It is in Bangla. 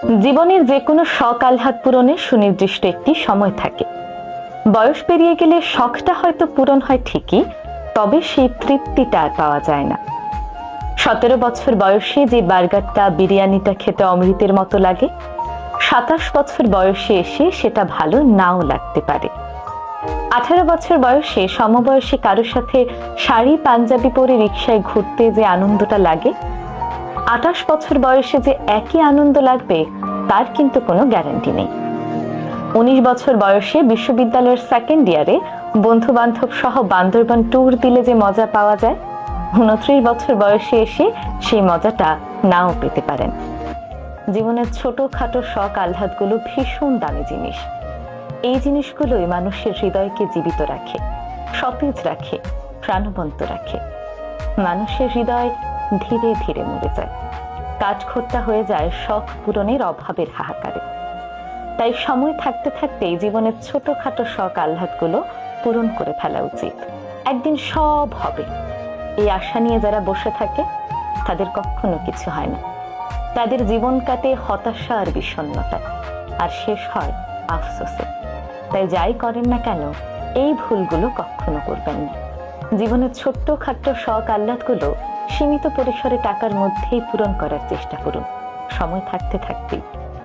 জীবনের যে কোনো শখ আহ্লাদ পূরণে সুনির্দিষ্ট একটি সময় থাকে। বয়স পেরিয়ে গেলে শখটা হয়তো পূরণ হয় ঠিকই, তবে সেই তৃপ্তিটা আর পাওয়া যায় না। 17 বছর বয়সে যে বার্গারটা বিরিয়ানিটা খেতে অমৃতের মতো লাগে, 27 বছর বয়সে এসে সেটা ভালো নাও লাগতে পারে। 18 বছর বয়সে সমবয়সী কারোর সাথে শাড়ি পাঞ্জাবি পরে রিকশায় ঘুরতে যে আনন্দটা লাগে, 28 বছর বয়সে যে একই আনন্দ লাগবে তার কিন্তু কোনো গ্যারান্টি নেই। 19 বছর বয়সে বিশ্ববিদ্যালয়ের সেকেন্ড ইয়ারে বন্ধু বান্ধব সহ বান্দরবান ট্যুর দিলে যে মজা পাওয়া যায়, 29 বছর বয়সে এসে সেই মজাটা নাও পেতে পারেন। জীবনের ছোটখাটো শখ আহ্লাদগুলো ভীষণ দামি জিনিস। এই জিনিসগুলোই মানুষের হৃদয়কে জীবিত রাখে, সতেজ রাখে, প্রাণবন্ত রাখে। মানুষের হৃদয় ধীরে ধীরে মরে যায়, কাঠখোট্টা হয়ে যায় শখ পূরণের অভাবের হাহাকারে। তাই সময় থাকতে থাকতেই জীবনের ছোটখাটো শখ আহ্লাদগুলো পূরণ করে ফেলা উচিত। একদিন সব হবে, এই আশা নিয়ে যারা বসে থাকে তাদের কখনো কিছু হয় না। তাদের জীবন কাটে হতাশা আর বিষণ্ণতায়, আর শেষ হয় আফসোসে। তাই যাই করেন না কেন, এই ভুলগুলো কখনো করবেন না। জীবনের ছোট্ট খাট্ট শখ আহ্লাদগুলো সীমিত পরিসরে টাকার মধ্যেই পূরণ করার চেষ্টা করুন, সময় থাকতে থাকতেই।